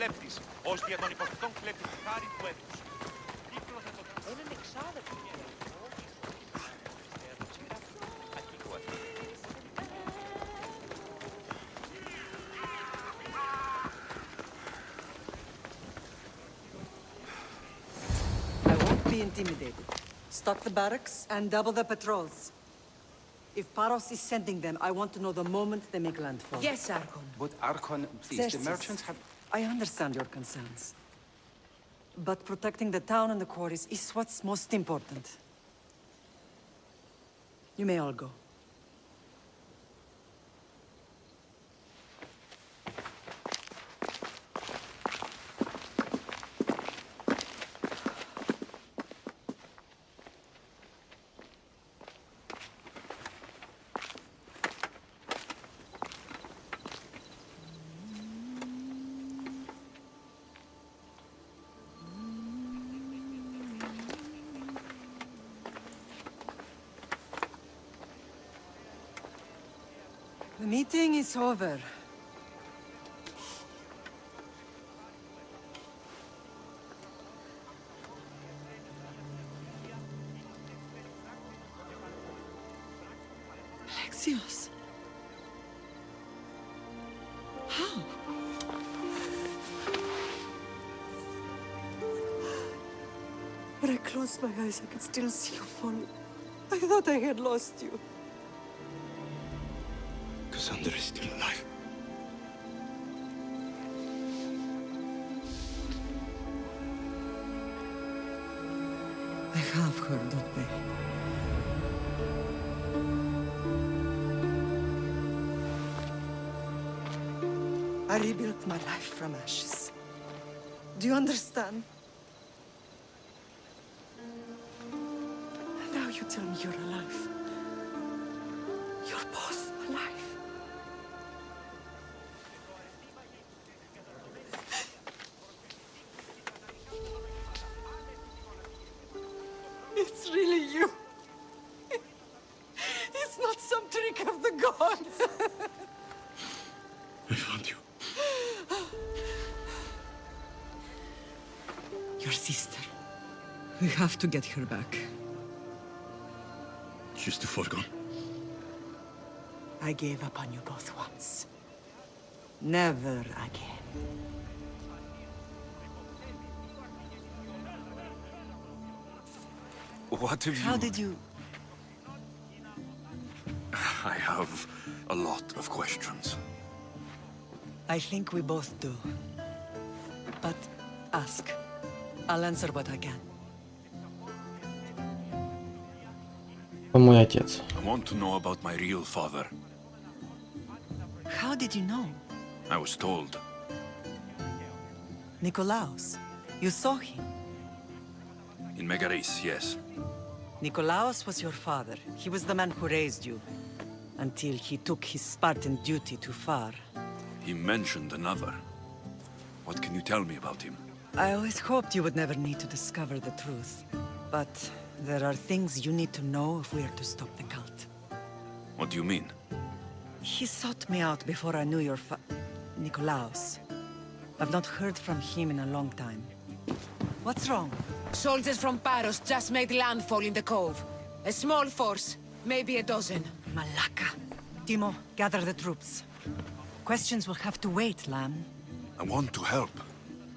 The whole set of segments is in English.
κλέπτης, ως για τον υποθετόν κλέπτη χάρη του έθνους. Κύκλος με το... Είναι εξάδελφο. Be intimidated. Stock the barracks and double the patrols. If Paros is sending them, I want to know the moment they make landfall. Yes, Archon. But Archon, please, Xerxes, the merchants have... I understand your concerns. But protecting the town and the quarries is what's most important. You may all go. The meeting is over. Alexios. How? When I closed my eyes, I could still see you falling. I thought I had lost you. Cassandra is still alive. I have heard that day. I rebuilt my life from ashes. Do you understand? Now you tell me you're alive. You're both alive. It's really you. It's not some trick of the gods. I found you. Your sister. We have to get her back. She's too far gone. I gave up on you both once. Never again. What have you... How did you... I have a lot of questions. I think we both do. But ask. I'll answer what I can. Мой отец. I want to know about my real father. How did you know? I was told. Nikolaos. You saw him. In Megaris, yes. Nikolaos was your father. He was the man who raised you. Until he took his Spartan duty too far. He mentioned another. What can you tell me about him? I always hoped you would never need to discover the truth. But there are things you need to know if we are to stop the cult. What do you mean? He sought me out before I knew your Nikolaos. I've not heard from him in a long time. What's wrong? Soldiers from Paros just made landfall in the cove. A small force, maybe a dozen. Malaka. Timo, gather the troops. Questions will have to wait, Lamb. I want to help.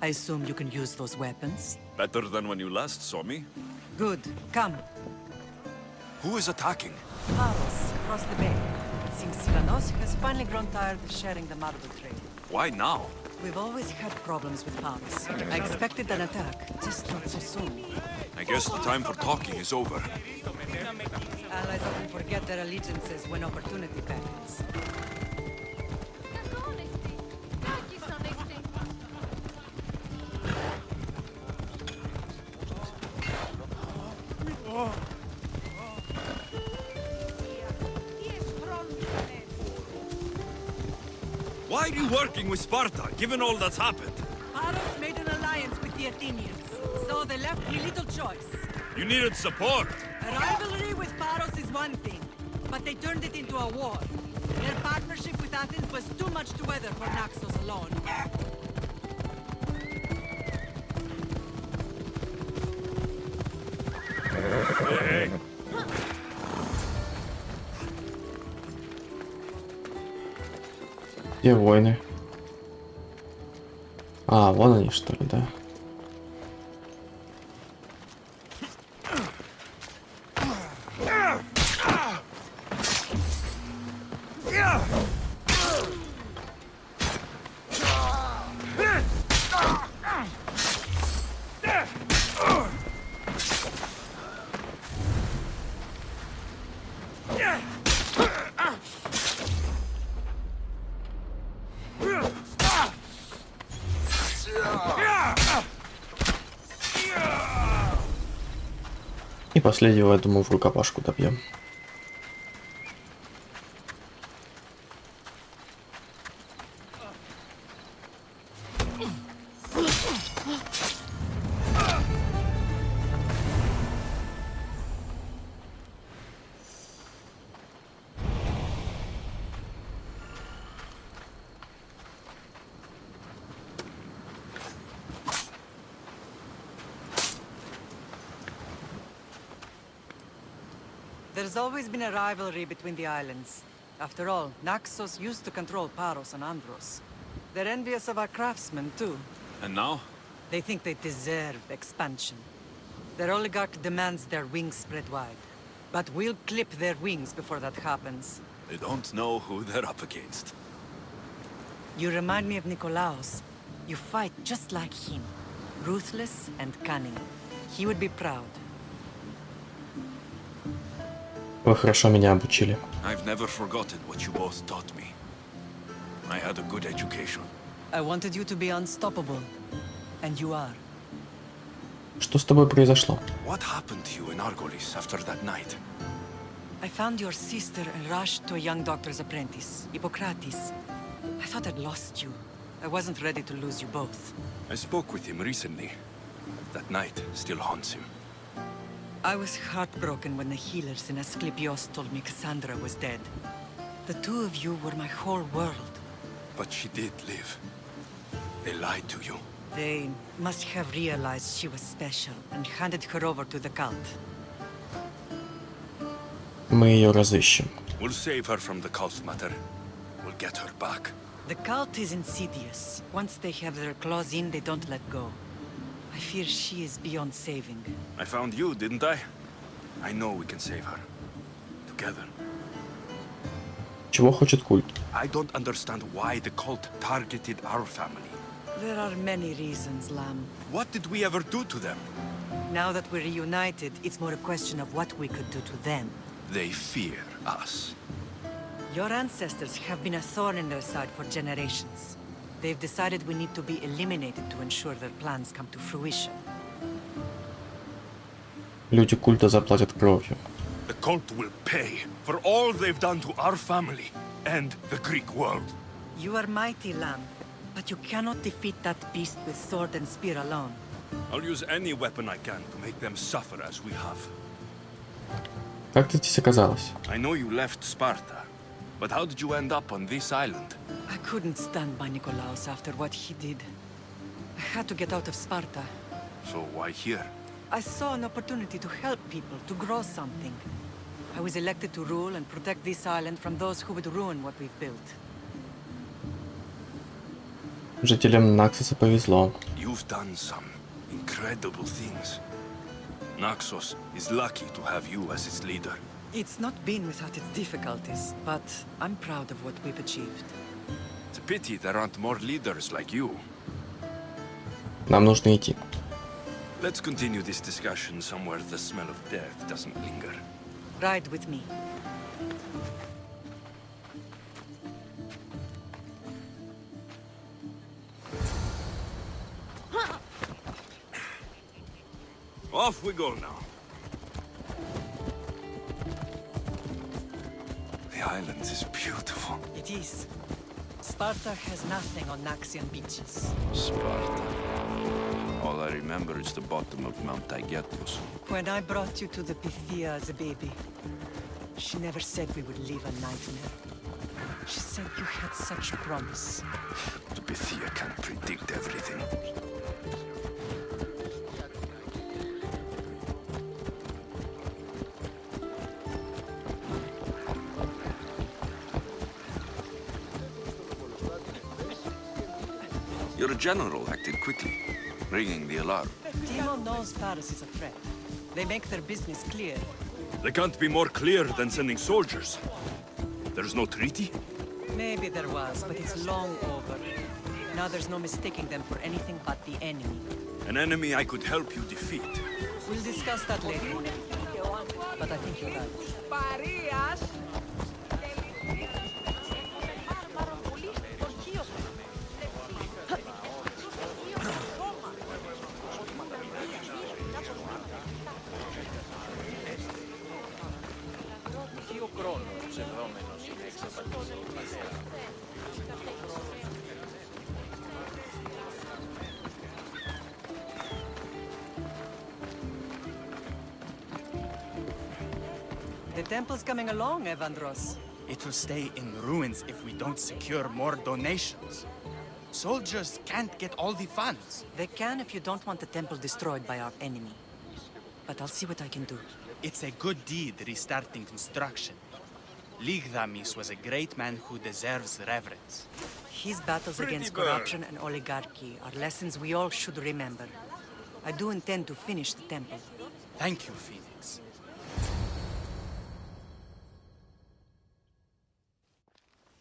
I assume you can use those weapons? Better than when you last saw me. Good. Come. Who is attacking? Paros, across the bay. It seems Silanos has finally grown tired of sharing the marble trade. Why now? We've always had problems with Paros. I expected an attack, just not so soon. I guess the time for talking is over. Allies often forget their allegiances when opportunity beckons. Why are you working with Sparta, given all that's happened? Paros made an alliance with the Athenians, so they left me little choice. You needed support. A rivalry with Paros is one thing, but they turned it into a war. Their partnership with Athens was too much to weather for Naxos alone. Где воины? А, вон они, что ли, да. И последнего, я думаю, в рукопашку добьем. There's always been a rivalry between the islands. After all, Naxos used to control Paros and Andros. They're envious of our craftsmen, too. And now? They think they deserve expansion. Their oligarch demands their wings spread wide. But we'll clip their wings before that happens. They don't know who they're up against. You remind me of Nikolaos. You fight just like him. Ruthless and cunning. He would be proud. Вы хорошо меня обучили. I've never forgotten what you both taught me. I had a good education. I wanted you to be unstoppable. And you are. Что с тобой произошло? What happened to you in Argolis after that night? I found your sister and rushed to a young doctor's apprentice, Hippocrates. I thought I'd lost you. I wasn't ready to lose you both. I spoke with him recently. That night still haunts him. I was heartbroken when the healers in Asclepios told me Cassandra was dead. The two of you were my whole world. But she did live. They lied to you. They must have realized she was special and handed her over to the cult. Мы ее разыщем. We'll save her from the cult, matter. We'll get her back. The cult is insidious. Once they have their claws in, they don't let go. I fear she is beyond saving. I found you, didn't I? I know we can save her. Together. Чего хочет культ? I don't understand why the cult targeted our family. There are many reasons, Lam. What did we ever do to them? Now that we're reunited, it's more a question of what we could do to them. They fear us. Your ancestors have been a thorn in their side for generations. They've decided we need to be eliminated to ensure their plans come to fruition. Люди культа заплатят кровью. The cult will pay for all they've done to our family and the Greek world. You are mighty, Lam, but you cannot defeat that beast with sword and spear alone. I'll use any weapon I can to make them suffer as we have. Как ты здесь оказалась? I know you left Sparta, but how did you end up on this island? I couldn't stand by Nikolaos after what he did. I had to get out of Sparta. So why here? I saw an opportunity to help people, to grow something. I was elected to rule and protect this island from those who would ruin what we've built. Жителям Наксоса повезло. You've done some incredible things. Naxos is lucky to have you as its leader. It's not been without its difficulties, but I'm proud of what we've achieved. It's a pity there aren't more leaders like you. Нам нужно идти. Let's continue this discussion somewhere the smell of death doesn't linger. Ride with me. Off we go now. The island is beautiful. It is. Sparta has nothing on Naxian beaches. Sparta. All I remember is the bottom of Mount Taygetus. When I brought you to the Pythia as a baby, she never said we would live a nightmare. She said you had such promise. The Pythia can't predict everything. Your general acted quickly, ringing the alarm. Timo knows Paris is a threat. They make their business clear. They can't be more clear than sending soldiers. There's no treaty? Maybe there was, but it's long over. Now there's no mistaking them for anything but the enemy. An enemy I could help you defeat. We'll discuss that later. But I think you're right. The temple's coming along, Evandros. It will stay in ruins if we don't secure more donations. Soldiers can't get all the funds. They can if you don't want the temple destroyed by our enemy. But I'll see what I can do. It's a good deed restarting construction. Ligdamis was a great man who deserves reverence. His battles against corruption and oligarchy are lessons we all should remember. I do intend to finish the temple. Thank you, Phoenix.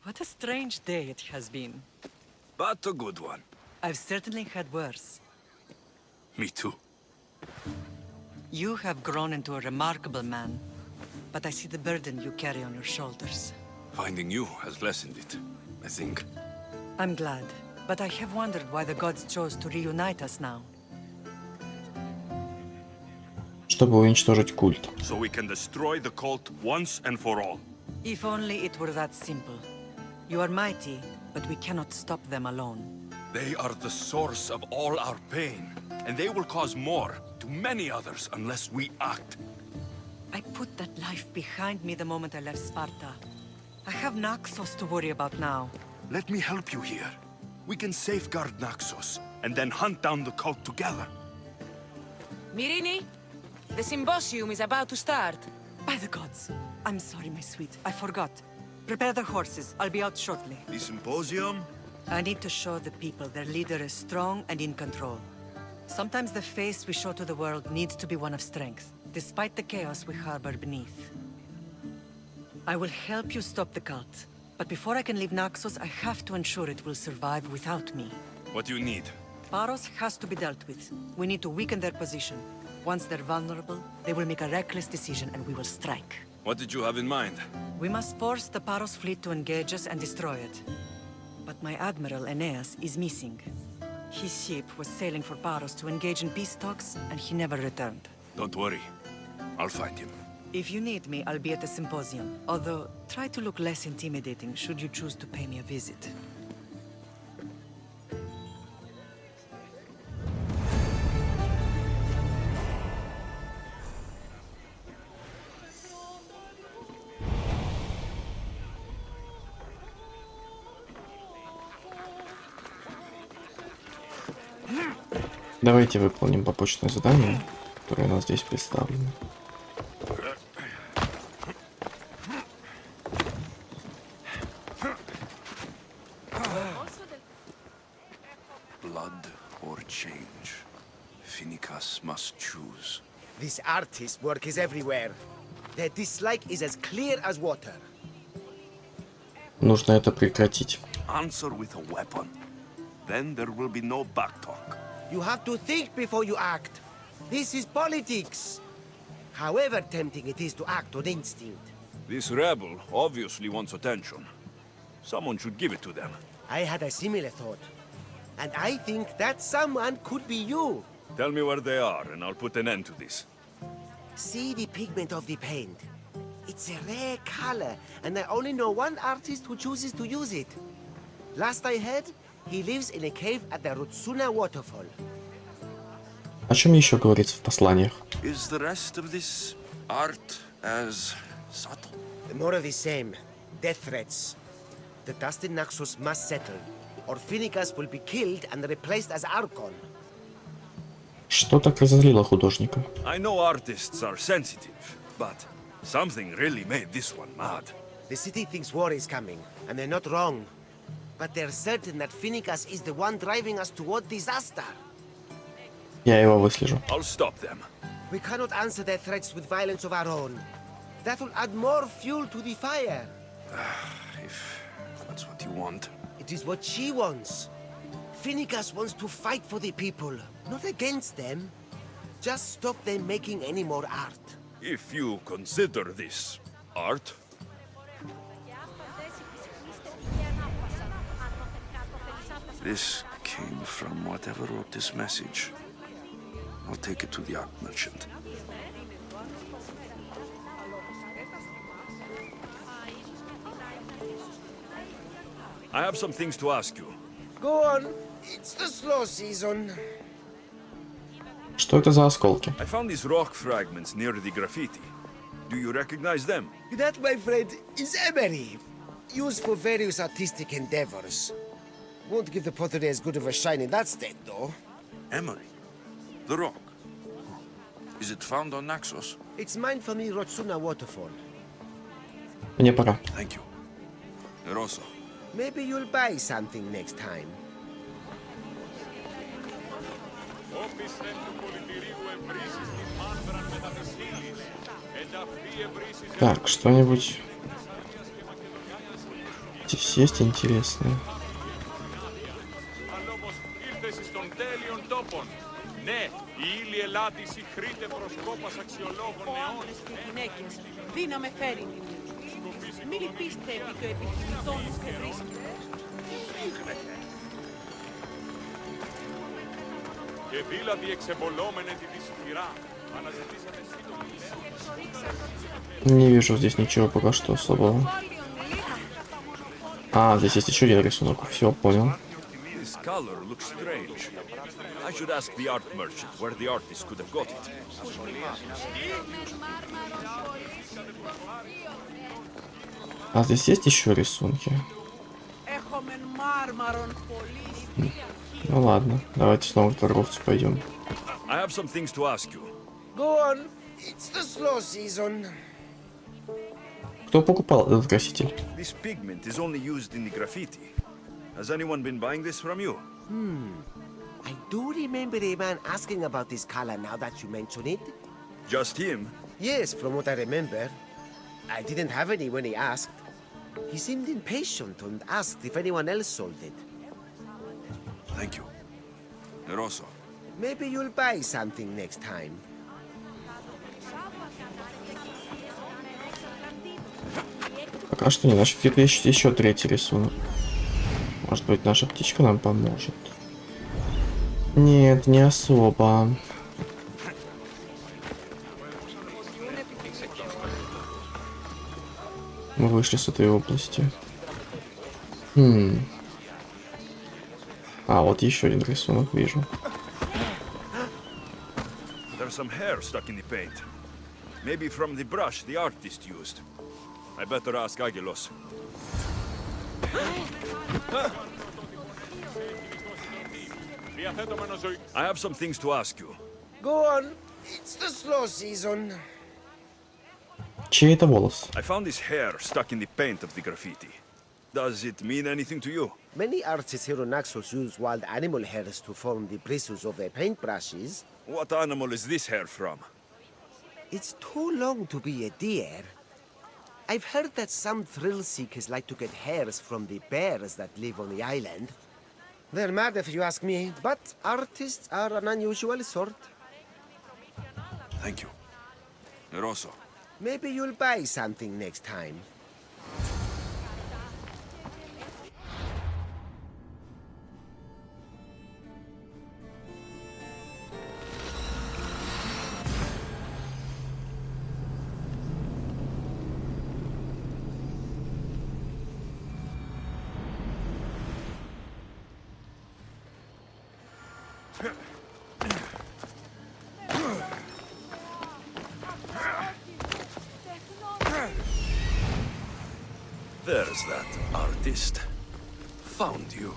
What a strange day it has been. But a good one. I've certainly had worse. Me too. You have grown into a remarkable man, but I see the burden you carry on your shoulders. Finding you has lessened it, I think. I'm glad, but I have wondered why the gods chose to reunite us now. Чтобы уничтожить культ. So we can destroy the cult once and for all. If only it were that simple. You are mighty, but we cannot stop them alone. They are the source of all our pain, and they will cause more to many others unless we act. I put that life behind me the moment I left Sparta. I have Naxos to worry about now. Let me help you here. We can safeguard Naxos, and then hunt down the cult together. Mirini, the symposium is about to start. By the gods. I'm sorry, my sweet. I forgot. Prepare the horses. I'll be out shortly. The symposium? I need to show the people their leader is strong and in control. Sometimes the face we show to the world needs to be one of strength, despite the chaos we harbor beneath. I will help you stop the cult, but before I can leave Naxos, I have to ensure it will survive without me. What do you need? Paros has to be dealt with. We need to weaken their position. Once they're vulnerable, they will make a reckless decision and we will strike. What did you have in mind? We must force the Paros fleet to engage us and destroy it. But my admiral, Aeneas, is missing. His ship was sailing for Paros to engage in peace talks, and he never returned. Don't worry. I'll find him. If you need me, I'll be at the symposium. Although, try to look less intimidating should you choose to pay me a visit. Давайте выполним побочное задание, которое у нас здесь представлено. Blood or change. Phoenix must choose. This artist's work is everywhere. Their dislike is as clear as water. Нужно это прекратить. Answer with a weapon. Then there will be no backtalk. You have to think before you act. This is politics. However tempting it is to act on instinct. This rebel obviously wants attention. Someone should give it to them. I had a similar thought. And I think that someone could be you. Tell me where they are, and I'll put an end to this. See the pigment of the paint. It's a rare color, and I only know one artist who chooses to use it. Last I heard, he lives in a cave at the Rutsuna waterfall. О чем еще говорится в посланиях? Is the rest of this art as subtle? More of the same. Death threats. The dust in Naxos must settle, or Phoenix will be killed and replaced as Archon. Что так разозлило художника? I know artists are sensitive, but something really made this one mad. The city thinks war is coming, and they're not wrong. But they're certain that Finnegas is the one driving us toward disaster. Я его выслежу. I'll stop them. We cannot answer their threats with violence of our own. That will add more fuel to the fire. If that's what you want. It is what she wants. Finnegas wants to fight for the people, not against them. Just stop them making any more art. If you consider this art, this came from whatever wrote this message. I'll take it to the art merchant. I have some things to ask you. Go on. It's the slow season. Что это за осколки? I found these rock fragments near the graffiti. Do you recognize them? That, my friend, is emery. Used for various artistic endeavors. Won't give the pottery as good of a shine in that state, though. Emery. The rock. Is it found on Naxos? It's mined from the Rotsuna waterfall. Мне пора. Thank you. Eroso. Maybe you'll buy something next time. Так, что-нибудь здесь есть интересное. Ναι, η ύλη ελάτη συγχρείται προς κόπας αξιολόγων νεών. Και γυναίκες, δύναμε φέρει. Μη λυπήστε επί το επιχειρητών και βρίσκεται. Και δήλατη εξεμπολόμενε τη σφυρά. Αναζητήσατε σύντομη λέα. Не вижу здесь ничего пока что особого. А, здесь есть еще один рисунок. Все, понял. This color looks strange. I should ask the art merchant where the artist could have got it. А здесь есть еще рисунки? Ну ладно, давайте снова к торговцу пойдем. I have some things to ask you. Go on. It's the slow season. Кто покупал этот краситель? This pigment is only used in the graffiti. Has anyone been buying this from you? I do remember a man asking about this color now that you mention it. Just him? Yes, from what I remember. I didn't have any when he asked. He seemed impatient and asked if anyone else sold it. Thank you. Eroso. Maybe you'll buy something next time. Пока что не. Значит, где-то есть еще третий рисунок. Может быть, наша птичка нам поможет? Нет, не особо. Мы вышли с этой области. А, вот еще один рисунок вижу. There's some hair stuck in the paint. Maybe from the brush the artist used. I better ask Agilos. I have some things to ask you. Go on. It's the slow season. Чей это волос? I found this hair stuck in the paint of the graffiti. Does it mean anything to you? Many artists here on Naxos use wild animal hairs to form the bristles of their paintbrushes. What animal is this hair from? It's too long to be a deer. I've heard that some thrill seekers like to get hairs from the bears that live on the island. They're mad if you ask me, but artists are an unusual sort. Thank you. Eroso. Maybe you'll buy something next time. There's that artist. Found you.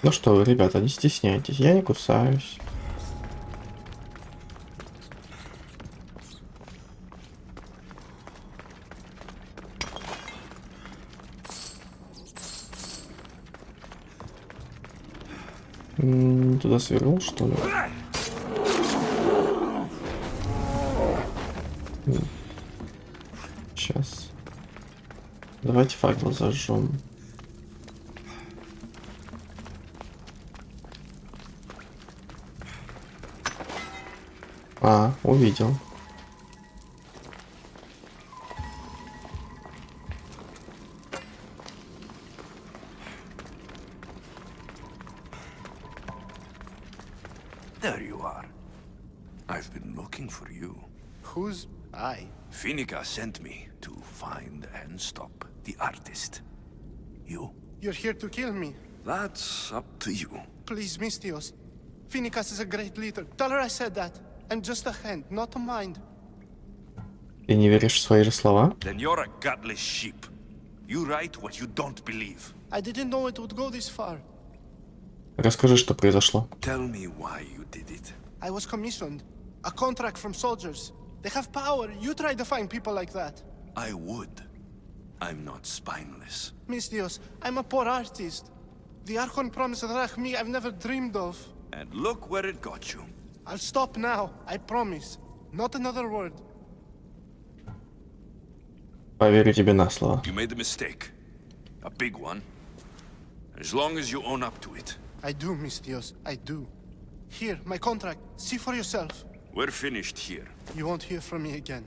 Ну что вы, ребята, не стесняйтесь, я не кусаюсь. Туда свернул, что ли? Сейчас. Давайте факел зажжем. А, увидел. There you are. I've been looking for you. Who's I? Finica sent me to find and stop the artist. You? You're here to kill me. That's up to you. Please, Mistios. Finicas is a great leader. Tell her I said that. I'm just a hand, not a mind. Ты не веришь в свои же слова? Then you're a gutless sheep. You write what you don't believe. I didn't know it would go this far. Расскажи, что произошло. Tell me why you did it. I was commissioned. A contract from soldiers. They have power. You try to find people like that. I would. I'm not spineless. Mistios, I'm a poor artist. The Archon promised Rachmi I've never dreamed of. And look where it got you. I'll stop now. I promise. Not another word. Поверю тебе на слово. You made a mistake. A big one. As long as you own up to it. I do, Mistios. I do. Here, my contract. See for yourself. We're finished here. You won't hear from me again.